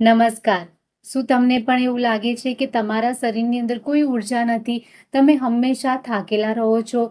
નમસ્કાર. શું તમને પણ એવું લાગે છે કે તમારા શરીરની અંદર કોઈ ઊર્જા નથી? તમે હંમેશા થાકેલા રહો છો,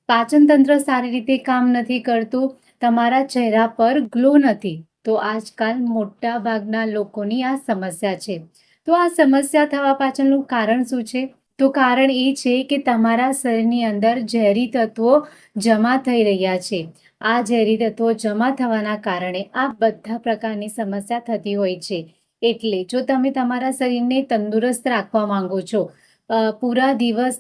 પાચન તંત્ર સારી રીતે કામ નથી કરતું, તમારા ચહેરા પર ગ્લો નથી? તો આજકાલ મોટા ભાગના લોકોની આ સમસ્યા છે. તો આ સમસ્યા થવા પાછળનું કારણ શું છે? તો કારણ એ છે કે તમારા શરીરની અંદર ઝેરી તત્વો જમા થઈ રહ્યા છે. આ ઝેરી તત્વો જમા થવાના કારણે આ બધા પ્રકારની સમસ્યા થતી હોય છે. એટલે જો તમે તમારા શરીરને તંદુરસ્ત રાખવા માંગો છો, પૂરા દિવસ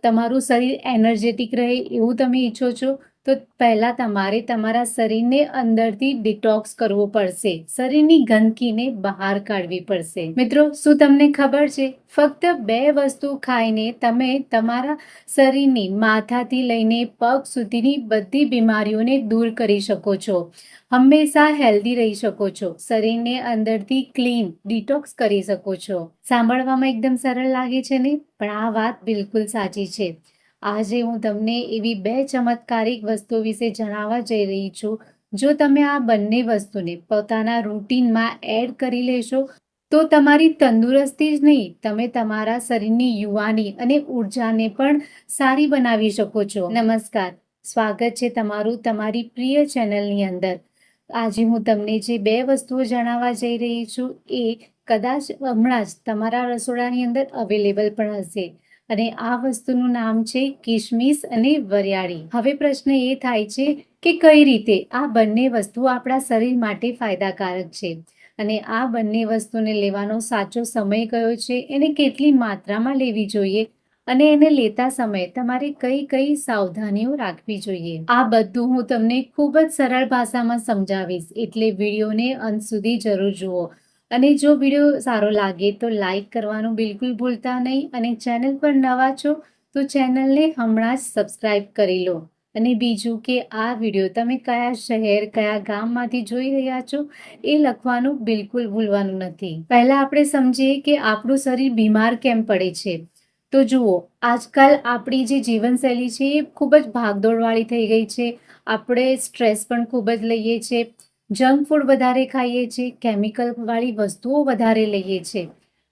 તમારું શરીર એનર્જેટિક રહે એવું તમે ઈચ્છો છો, તો પહેલાં તમારે તમારા શરીરને અંદરથી ડિટોક્સ કરવું પડશે. શરીરની ગંદકીને બહાર કાઢવી પડશે. મિત્રો, શું તમને ખબર છે? ફક્ત 2 વસ્તુ ખાઈને તમે તમારા શરીરની માથાથી લઈને પગ સુધીની બધી બીમારીઓને દૂર કરી શકો છો. હંમેશા હેલ્ધી રહી શકો છો. શરીરને અંદરથી ક્લીન ડિટોક્સ કરી શકો છો. સાંભળવામાં એકદમ સરળ લાગે છે ને? પણ આ વાત બિલકુલ સાચી છે. આજે હું તમને એવી 2 ચમત્કારિક વસ્તુઓ વિશે જણાવવા જઈ રહી છું. જો તમે આ બંને વસ્તુને પોતાના રૂટીનમાં એડ કરી લેશો, તો તમારી તંદુરસ્તી જ નહીં, તમે તમારા શરીરની યુવાની અને ઉર્જાને પણ સારી બનાવી શકો છો. નમસ્કાર, સ્વાગત છે તમારું તમારી પ્રિય ચેનલની અંદર. આજે હું તમને જે 2 વસ્તુઓ જણાવવા જઈ રહી છું, એ કદાચ હમણાં જ તમારા રસોડાની અંદર અવેલેબલ પણ હશે. અને આ વસ્તુનું નામ છે કિશમિશ અને વરિયાળી. હવે પ્રશ્ન એ થાય છે કે કઈ રીતે આ બંને વસ્તુ આપણા શરીર માટે ફાયદાકારક છે, અને આ બંને વસ્તુને લેવાનો સાચો સમય કયો છે, એને કેટલી માત્રામાં લેવી જોઈએ, અને એને લેતા સમયે તમારે કઈ કઈ સાવધાનીઓ રાખવી જોઈએ. આ બધું હું તમને ખૂબ જ સરળ ભાષામાં સમજાવીશ, એટલે વિડીયોને અંત સુધી જરૂર જુઓ. અને જો વિડીયો સારો લાગે તો લાઈક કરવાનું બિલકુલ ભૂલતા નહીં, અને ચેનલ પર નવા છો તો ચેનલને હમણાં જ સબસ્ક્રાઈબ કરી લો. અને બીજું કે આ વિડીયો તમે કયા શહેર, કયા ગામમાંથી જોઈ રહ્યા છો એ લખવાનું બિલકુલ ભૂલવાનું નથી. પહેલા આપણે સમજીએ કે આપણું શરીર બીમાર કેમ પડે છે. તો જુઓ, આજકાલ આપણી જે જીવનશૈલી છે એ ખૂબ જ ભાગદોડવાળી થઈ ગઈ છે. આપણે સ્ટ્રેસ પણ ખૂબ જ લઈએ છીએ, જંક ફૂડ વધારે ખાઈએ છીએ, કેમિકલવાળી વસ્તુઓ વધારે લઈએ છીએ.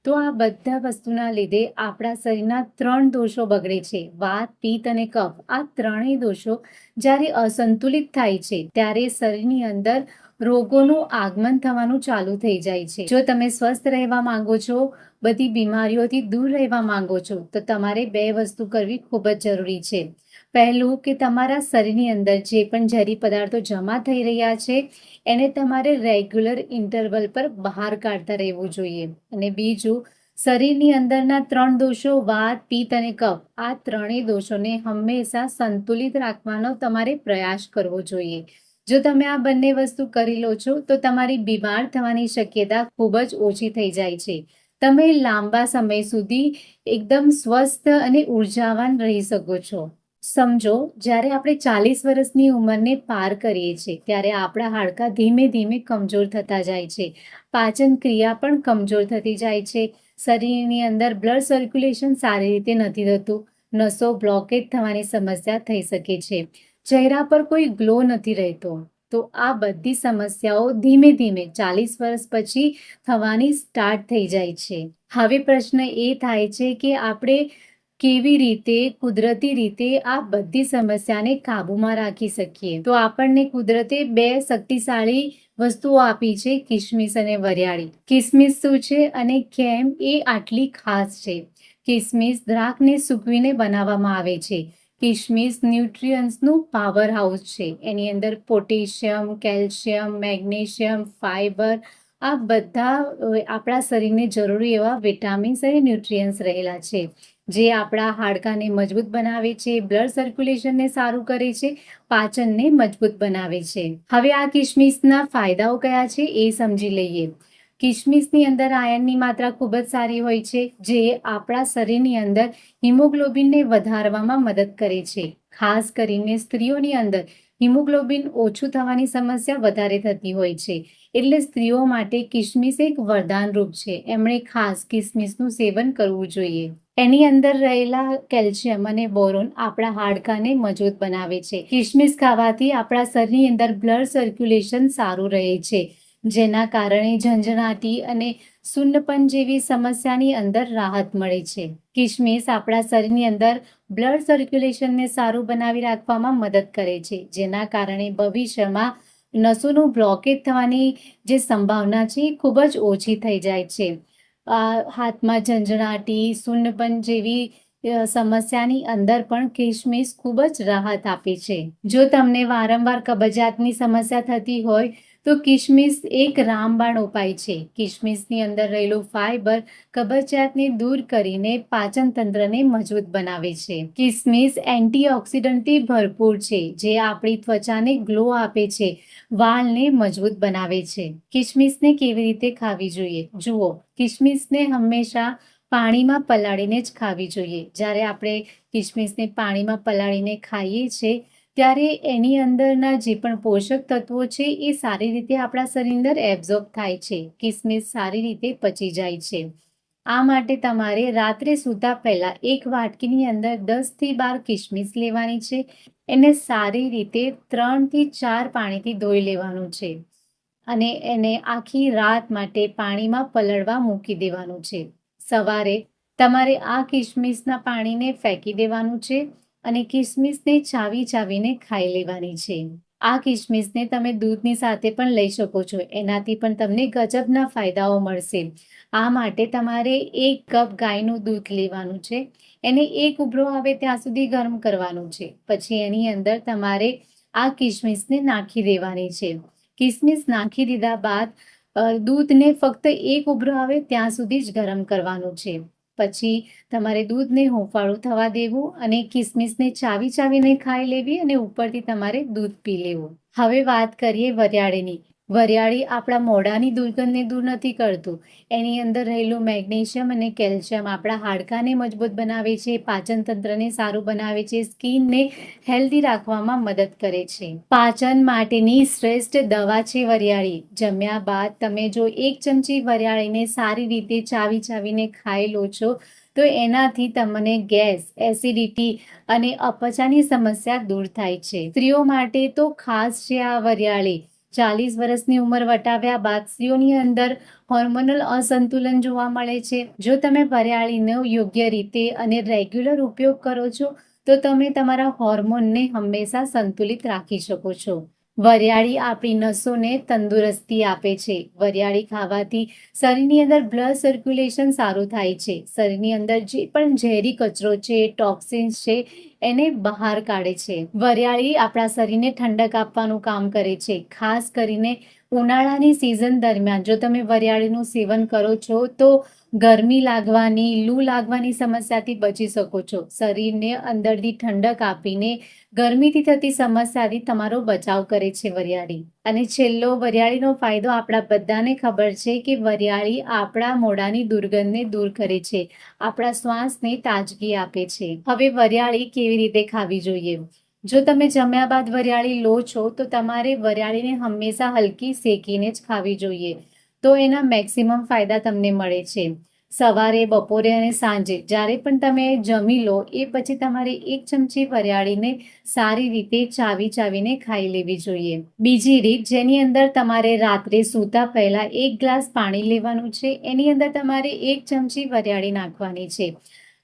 તો આ બધા વસ્તુના લીધે આપણા શરીરના 3 દોષો બગડે છે: વાત, પિત્ત અને કફ. આ ત્રણેય દોષો જ્યારે અસંતુલિત થાય છે, ત્યારે શરીરની અંદર રોગોનું આગમન થવાનું ચાલુ થઈ જાય છે. જો તમે સ્વસ્થ રહેવા માંગો છો, બધી બીમારીઓથી દૂર રહેવા માંગો છો, તો તમારે 2 વસ્તુ કરવી ખૂબ જ જરૂરી છે. પહેલું કે તમારા શરીરની અંદર જે પણ ઝેરી પદાર્થો જમા થઈ રહ્યા છે, એને તમારે રેગ્યુલર ઇન્ટરવલ પર બહાર કાઢતા રહેવું જોઈએ. અને બીજું, શરીરની અંદરના 3 દોષો વાત, પિત્ત અને કફ, આ ત્રણેય દોષોને હંમેશા સંતુલિત રાખવાનો તમારે પ્રયાસ કરવો જોઈએ. જો તમે આ બંને વસ્તુ કરી લો છો, તો તમારી બીમાર થવાની શક્યતા ખૂબ જ ઓછી થઈ જાય છે. તમે લાંબા સમય સુધી એકદમ સ્વસ્થ અને ઉર્જાવાન રહી શકો છો. સમજો, જ્યારે આપણે 40 વર્ષની ઉંમરને પાર કરીએ છીએ, ત્યારે આપણા હાડકાં ધીમે ધીમે કમજોર થતા જાય છે. પાચન ક્રિયા પણ કમજોર થતી જાય છે. શરીરની અંદર બ્લડ સર્ક્યુલેશન સારી રીતે નથી થતું. નસો બ્લોકેજ થવાની સમસ્યા થઈ શકે છે. ચહેરા પર કોઈ ગ્લો નથી રહેતો. તો આ બધી સમસ્યાઓ ધીમે ધીમે 40 વર્ષ પછી થવાની સ્ટાર્ટ થઈ જાય છે. હવે પ્રશ્ન એ થાય છે કે આપણે કેવી રીતે કુદરતી રીતે આ બધી સમસ્યાને કાબૂમાં રાખી શકીએ. તો આપણને કુદરતે 2 શક્તિશાળી વસ્તુઓ આપી છે: કિશમિશ અને વરિયાળી. કિશમિશ શું છે અને કેમ એ આટલી ખાસ છે? કિશમિશ દ્રાક્ષને સૂકવીને બનાવવામાં આવે છે. કિશમિશ ન્યુટ્રિયન્ટ્સનું પાવર હાઉસ છે. એની અંદર પોટેશિયમ, કેલ્શિયમ, મેગ્નેશિયમ, ફાઈબર, આ બધા આપણા શરીરને જરૂરી એવા વિટામિન્સ અને ન્યુટ્રિયન્ટ્સ રહેલા છે, જે આપણા હાડકાને મજબૂત બનાવે છે, બ્લડ સર્ક્યુલેશનને સારું કરે છે, પાચનને મજબૂત બનાવે છે. હવે આ કિશમિશના ફાયદાઓ કયા છે એ સમજી લઈએ. કિશમિશની અંદર આયર્નની માત્રા ખૂબ જ સારી હોય છે, જે આપણા શરીરની અંદર હિમોગ્લોબિનને વધારવામાં મદદ કરે છે. ખાસ કરીને સ્ત્રીઓની અંદર હિમોગ્લોબિન ઓછું થવાની સમસ્યા વધારે થતી હોય છે, એટલે સ્ત્રીઓ માટે કિશમિશ એક વરદાન રૂપ છે. એમણે ખાસ કિશમિશનું સેવન કરવું જોઈએ. એની અંદર રહેલા કેલ્શિયમ અને બોરોન આપણા હાડકાને મજબૂત બનાવે છે. કિશમિશ ખાવાથી આપણા શરીરની અંદર બ્લડ સર્ક્યુલેશન સારું રહે છે. જેના કારણે ઝંઝણાટી અને શૂન્યપન જેવી સમસ્યાની અંદર રાહત મળે છે. કિશમિશ આપણા શરીરની અંદર બ્લડ સર્ક્યુલેશનને સારું બનાવી રાખવામાં મદદ કરે છે, જેના કારણે ભવિષ્યમાં નસોનું બ્લોકેજ થવાની જે સંભાવના છે એ ખૂબ જ ઓછી થઈ જાય છે. હાથમાં ઝંઝણાટી, શૂન્યપન જેવી સમસ્યાની અંદર પણ કિશમિશ ખૂબ જ રાહત આપે છે. જો તમને વારંવાર કબજિયાતની સમસ્યા થતી હોય તો કિશમિશ એક રામબાણ ઉપાય છે. કિશમિશની અંદર રહેલું ફાઇબર કબજિયાતને દૂર કરીને પાચન તંત્રને મજબૂત બનાવે છે. કિશમિશ એન્ટીઓક્સિડન્ટથી ભરપૂર છે, જે આપણી ત્વચાને ગ્લો આપે છે, વાળને મજબૂત બનાવે છે. કિશમિશને કેવી રીતે ખાવી જોઈએ? જુઓ, કિશમિશને હંમેશા પાણીમાં પલાળીને જ ખાવી જોઈએ. જ્યારે આપણે કિશમિશને પાણીમાં પલાળીને ખાઈએ છીએ ત્યારે એની અંદરના જે પણ પોષક તત્વો છે એ સારી રીતે આપણા શરીરની અંદર એબ્ઝોર્બ થાય છે. કિશમિશ સારી રીતે પચી જાય છે. આ માટે તમારે રાત્રે સૂતા પહેલા એક વાટકીની અંદર 10થી 12 કિશમિશ લેવાની છે. એને સારી રીતે 3થી 4 પાણીથી ધોઈ લેવાનું છે અને એને આખી રાત માટે પાણીમાં પલળવા મૂકી દેવાનું છે. સવારે તમારે આ કિશમિશના પાણીને ફેંકી દેવાનું છે અને કિશમિશને ચાવીને ખાઈ લેવાની છે. આ કિશમિશને તમે દૂધની સાથે પણ લઈ શકો છો. એનાથી પણ તમને ગજબના ફાયદાઓ મળશે. આ માટે તમારે 1 કપ ગાયનું દૂધ લેવાનું છે. એને એક ઉભરો આવે ત્યાં સુધી ગરમ કરવાનું છે. પછી એની અંદર તમારે આ કિશમિશને નાખી દેવાની છે. કિશમિશ નાખી દીધા બાદ દૂધને ફક્ત એક ઉભરો આવે ત્યાં સુધી જ ગરમ કરવાનું છે. પછી તમારે દૂધને હુંફાળું થવા દેવું અને કિશમિશને ચાવીને ખાઈ લેવી અને ઉપરથી તમારે દૂધ પી લેવું. હવે વાત કરીએ વરિયાળીની. વરિયાળી આપણા મોઢાની દુર્ગંધને દૂર નથી કરતું. એની અંદર રહેલું મેગ્નેશિયમ અને કેલ્શિયમ આપણા હાડકાને મજબૂત બનાવે છે, પાચન તંત્રને સારું બનાવે છે, સ્કિનને હેલ્ધી રાખવામાં મદદ કરે છે. પાચન માટેની શ્રેષ્ઠ દવા છે વરિયાળી. જમ્યા બાદ તમે જો 1 ચમચી વરિયાળીને સારી રીતે ચાવીને ખાઈ લો છો તો એનાથી તમને ગેસ, એસિડિટી અને અપચાની સમસ્યા દૂર થાય છે. સ્ત્રીઓ માટે તો ખાસ છે આ વરિયાળી. 40 વર્ષની ઉંમર વટાવ્યા બાદ સ્ત્રીઓની અંદર હોર્મોનલ અસંતુલન જોવા મળે છે. જો તમે વરિયાળીનો યોગ્ય રીતે અને રેગ્યુલર ઉપયોગ કરો છો તો તમે તમારા હોર્મોનને હંમેશા સંતુલિત રાખી શકો છો. વરિયાળી આપણી નસોને તંદુરસ્તી આપે છે. વરિયાળી ખાવાથી શરીરની અંદર બ્લડ સર્ક્યુલેશન સારું થાય છે. શરીરની અંદર જે પણ ઝેરી કચરો છે, ટોક્સિન્સ છે, એને બહાર કાઢે છે. વરિયાળી આપણા શરીરને ઠંડક આપવાનું કામ કરે છે. ખાસ કરીને ઉનાળાની સિઝન દરમિયાન જો તમે વરિયાળીનું સેવન કરો છો તો ગરમી લાગવાની, લૂ લાગવાની સમસ્યાથી બચી શકો છો. શરીરને અંદરથી ઠંડક આપીને ગરમીથી થતી સમસ્યાથી તમારો બચાવ કરે છે વરિયાળી. અને છેલ્લો વરિયાળીનો ફાયદો આપણા બધાને ખબર છે કે વરિયાળી આપણા મોઢાની દુર્ગંધને દૂર કરે છે, આપણા શ્વાસને તાજગી આપે છે. હવે વરિયાળી કેવી રીતે ખાવી જોઈએ? જો તમે જમ્યા બાદ વરિયાળી લો છો તો તમારે વરિયાળીને હંમેશા હલકી શેકીને જ ખાવી જોઈએ. તો એના મેક્સિમમ ફાયદા તમને મળે છે. સવારે, બપોરે અને સાંજે જ્યારે પણ તમે જમી લો એ પછી તમારે 1 ચમચી વરિયાળીને સારી રીતે ચાવીને ખાઈ લેવી જોઈએ. બીજી રીત, જેની અંદર તમારે રાત્રે સૂતા પહેલા 1 ગ્લાસ પાણી લેવાનું છે. એની અંદર તમારે 1 ચમચી વરિયાળી નાખવાની છે.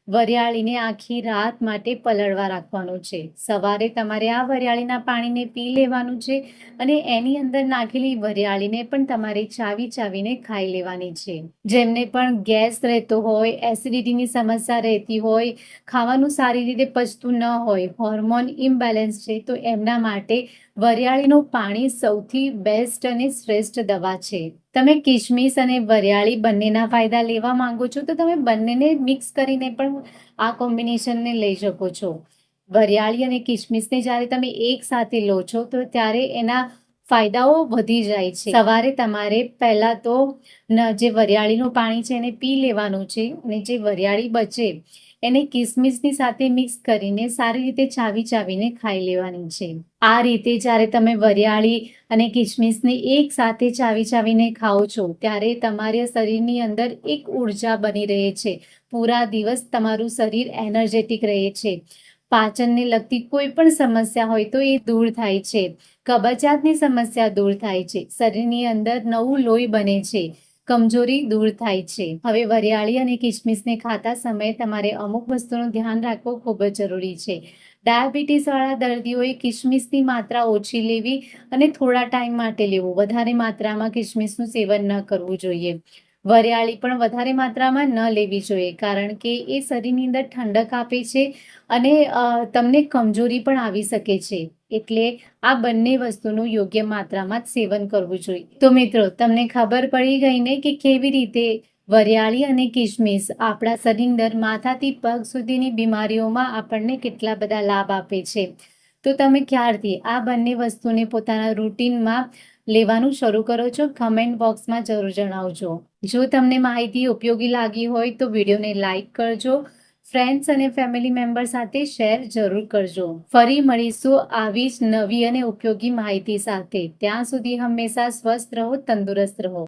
વરિયાળીને આખી રાત માટે પલળવા રાખવાનું છે. સવારે તમારે આ વરિયાળીના પાણીને પી લેવાનું છે અને એની અંદર નાખેલી વરિયાળીને પણ તમારે ચાવીને ખાઈ લેવાની છે. જેમને પણ ગેસ રહેતો હોય, એસિડિટીની સમસ્યા રહેતી હોય, ખાવાનું સારી રીતે પચતું ન હોય, હોર્મોન ઇમ્બેલેન્સ છે, તો એમના માટે વરિયાળીનું પાણી સૌથી બેસ્ટ અને શ્રેષ્ઠ દવા છે. તમે કિશમિશ અને વરિયાળી બંનેના ફાયદા લેવા માંગો છો તો તમે બંનેને મિક્સ કરીને પણ આ કોમ્બિનેશનને લઈ શકો છો. વરિયાળી અને કિશમિશને જ્યારે તમે એક સાથે લો છો તો ત્યારે એના ફાયદાઓ વધી જાય છે. સવારે તમારે પહેલા તો જે વરિયાળીનું પાણી છે એને પી લેવાનું છે અને જે વરિયાળી બચે એને કિશમિશની સાથે મિક્સ કરીને સારી રીતે ચાવીને ખાઈ લેવાની છે. આ રીતે જ્યારે તમે વરિયાળી અને કિશમિશને એક સાથે ચાવીને ખાઓ છો ત્યારે તમારા શરીરની અંદર એક ઉર્જા બની રહે છે. પૂરા દિવસ તમારું શરીર એનર્જેટિક રહે છે. પાચનને લગતી કોઈ પણ સમસ્યા હોય તો એ દૂર થાય છે. કબજિયાતની સમસ્યા દૂર થાય છે. શરીરની અંદર નવું લોહી બને છે. કમજોરી દૂર થાય છે. હવે વરિયાળી અને કિસમિસને ખાતા સમયે તમારે અમુક વસ્તુનું ધ્યાન રાખવું ખૂબ જ જરૂરી છે. ડાયાબિટીસ વાળા દર્દીઓએ કિસમિસની માત્રા ઓછી લેવી અને થોડા ટાઈમ માટે લેવું. વધારે માત્રામાં કિસમિસનું સેવન ન કરવું જોઈએ. વરિયાળી પણ વધારે માત્રામાં ન લેવી જોઈએ, કારણ કે એ શરીરની અંદર ઠંડક આપે છે અને તમને કમજોરી પણ આવી શકે છે. એટલે આ બંને વસ્તુનું યોગ્ય માત્રામાં જ સેવન કરવું જોઈએ. તો મિત્રો, તમને ખબર પડી ગઈ ને કે કેવી રીતે વરિયાળી અને કિસમિસ આપણા શરીરની અંદર માથાથી પગ સુધીની બીમારીઓમાં આપણને કેટલા બધા લાભ આપે છે. તો તમે ક્યારથી આ બંને વસ્તુને પોતાના રૂટીનમાં લેવાનું શરૂ કરો છો, કમેન્ટ બોક્સમાં જરૂર જણાવજો. જો તમને માહિતી ઉપયોગી લાગી હોય તો વિડીયોને લાઈક કરજો. ફ્રેન્ડ્સ અને ફેમિલી મેમ્બર સાથે શેર જરૂર કરજો. ફરી મળીશું આવી જ નવી અને ઉપયોગી માહિતી સાથે. ત્યાં સુધી હંમેશા સ્વસ્થ રહો, તંદુરસ્ત રહો.